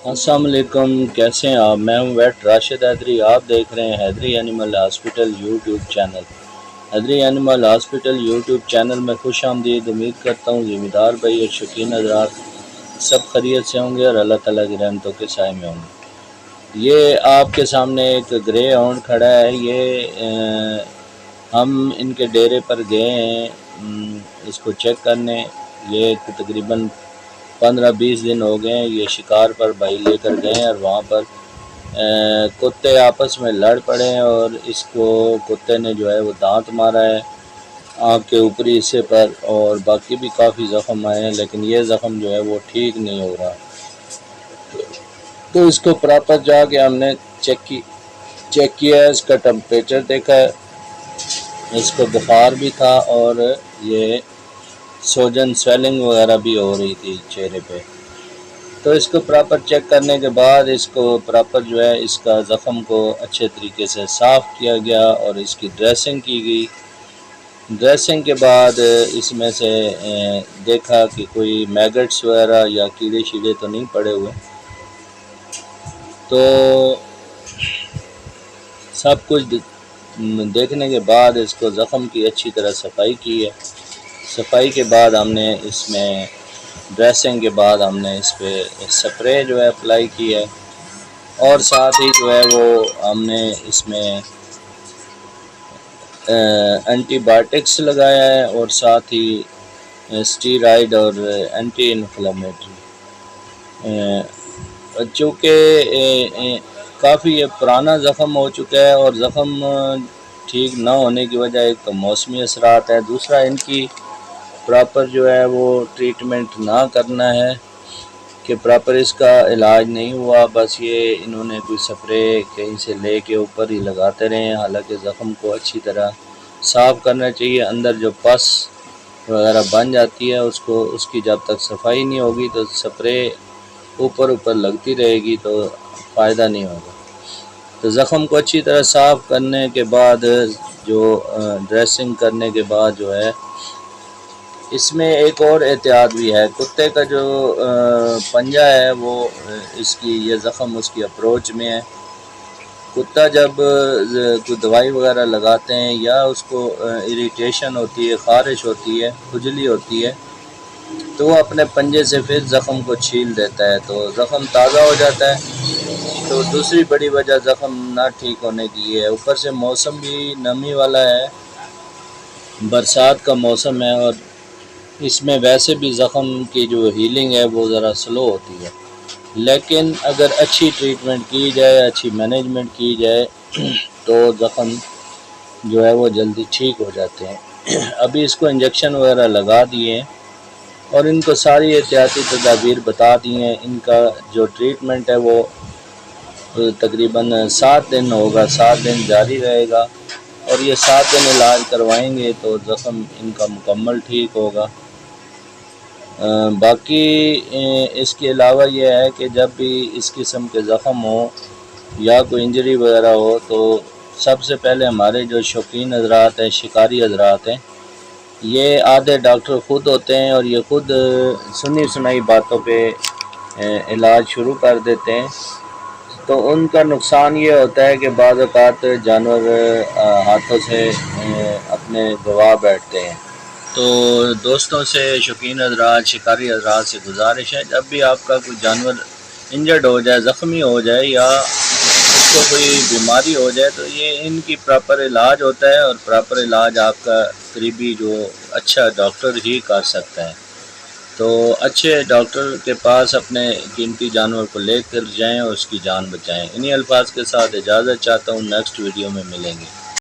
السلام علیکم، کیسے ہیں آپ؟ میں ہوں ویٹ راشد حیدری۔ آپ دیکھ رہے ہیں حیدری اینیمل ہاسپٹل یوٹیوب چینل۔ حیدری اینیمل ہاسپٹل یوٹیوب چینل میں خوش آمدید۔ امید کرتا ہوں ذمہ دار بھائی اور شوقین حضرات سب خیریت سے ہوں گے اور اللہ تعالیٰ کی رحمتوں کے سائے میں ہوں گے۔ یہ آپ کے سامنے ایک گرے ہونڈ کھڑا ہے۔ ہم ان کے ڈیرے پر گئے ہیں اس کو چیک کرنے۔ یہ تقریباً 15-20 دن ہو گئے ہیں۔ یہ شکار پر بھائی لے کر گئے ہیں اور وہاں پر کتے آپس میں لڑ پڑے ہیں اور اس کو کتے نے جو ہے وہ دانت مارا ہے آنکھ کے اوپری حصے پر، اور باقی بھی کافی زخم آئے ہیں، لیکن یہ زخم جو ہے وہ ٹھیک نہیں ہو رہا۔ تو اس کو پراپر جا کے ہم نے چیک کیا ہے، اس کا ٹمپریچر دیکھا ہے، اس کو بخار بھی تھا اور یہ سوجن سویلنگ وغیرہ بھی ہو رہی تھی چہرے پہ۔ تو اس کو پراپر چیک کرنے کے بعد اس کو پراپر جو ہے اس کا زخم کو اچھے طریقے سے صاف کیا گیا اور اس کی ڈریسنگ کی گئی۔ ڈریسنگ کے بعد اس میں سے دیکھا کہ کوئی میگٹس وغیرہ یا کیڑے شیڑے تو نہیں پڑے ہوئے۔ تو سب کچھ دیکھنے کے بعد اس کو زخم کی اچھی طرح صفائی کی ہے۔ صفائی کے بعد ہم نے اس میں ڈریسنگ کے بعد ہم نے اس پہ سپرے جو ہے اپلائی کی ہے، اور ساتھ ہی جو ہے وہ ہم نے اس میں اینٹی بایوٹکس لگایا ہے اور ساتھ ہی اسٹیرائڈ اور اینٹی انفلیمیٹری۔ چونکہ کافی یہ پرانا زخم ہو چکا ہے اور زخم ٹھیک نہ ہونے کی وجہ ایک تو موسمی اثرات ہے، دوسرا ان کی پراپر جو ہے وہ ٹریٹمنٹ نہ کرنا ہے کہ پراپر اس کا علاج نہیں ہوا، بس یہ انہوں نے کوئی سپرے کہیں سے لے کے اوپر ہی لگاتے رہے ہیں، حالانکہ زخم کو اچھی طرح صاف کرنا چاہیے۔ اندر جو پس وغیرہ بن جاتی ہے اس کی جب تک صفائی نہیں ہوگی تو سپرے اوپر لگتی رہے گی تو فائدہ نہیں ہوگا۔ تو زخم کو اچھی طرح صاف کرنے کے بعد جو ڈریسنگ کرنے کے بعد جو ہے اس میں ایک اور احتیاط بھی ہے۔ کتے کا جو پنجہ ہے وہ یہ زخم اس کی اپروچ میں ہے۔ کتا جب کوئی دوائی وغیرہ لگاتے ہیں یا اس کو اریٹیشن ہوتی ہے، خارش ہوتی ہے، کھجلی ہوتی ہے، تو وہ اپنے پنجے سے پھر زخم کو چھیل دیتا ہے، تو زخم تازہ ہو جاتا ہے۔ تو دوسری بڑی وجہ زخم نہ ٹھیک ہونے کی ہے۔ اوپر سے موسم بھی نمی والا ہے، برسات کا موسم ہے، اور اس میں ویسے بھی زخم کی جو ہیلنگ ہے وہ ذرا سلو ہوتی ہے، لیکن اگر اچھی ٹریٹمنٹ کی جائے، اچھی مینجمنٹ کی جائے تو زخم جو ہے وہ جلدی ٹھیک ہو جاتے ہیں۔ ابھی اس کو انجیکشن وغیرہ لگا دیے ہیں اور ان کو ساری احتیاطی تدابیر بتا دی ہیں۔ ان کا جو ٹریٹمنٹ ہے وہ تقریباً 7 دن ہوگا، 7 دن جاری رہے گا، اور یہ 7 دن علاج کروائیں گے تو زخم ان کا مکمل ٹھیک ہوگا۔ باقی اس کے علاوہ یہ ہے کہ جب بھی اس قسم کے زخم ہو یا کوئی انجری وغیرہ ہو تو سب سے پہلے ہمارے جو شوقین حضرات ہیں، شکاری حضرات ہیں، یہ آدھے ڈاکٹر خود ہوتے ہیں اور یہ خود سنی سنائی باتوں پہ علاج شروع کر دیتے ہیں۔ تو ان کا نقصان یہ ہوتا ہے کہ بعض اوقات جانور ہاتھوں سے اپنے گوا بیٹھتے ہیں۔ تو دوستوں سے، شوقین حضرات، شکاری حضرات سے گزارش ہے، جب بھی آپ کا کوئی جانور انجرڈ ہو جائے، زخمی ہو جائے یا اس کو کوئی بیماری ہو جائے تو یہ ان کی پراپر علاج ہوتا ہے، اور پراپر علاج آپ کا قریبی جو اچھا ڈاکٹر ہی کر سکتا ہے۔ تو اچھے ڈاکٹر کے پاس اپنے قیمتی جانور کو لے کر جائیں اور اس کی جان بچائیں۔ انہی الفاظ کے ساتھ اجازت چاہتا ہوں، نیکسٹ ویڈیو میں ملیں گے۔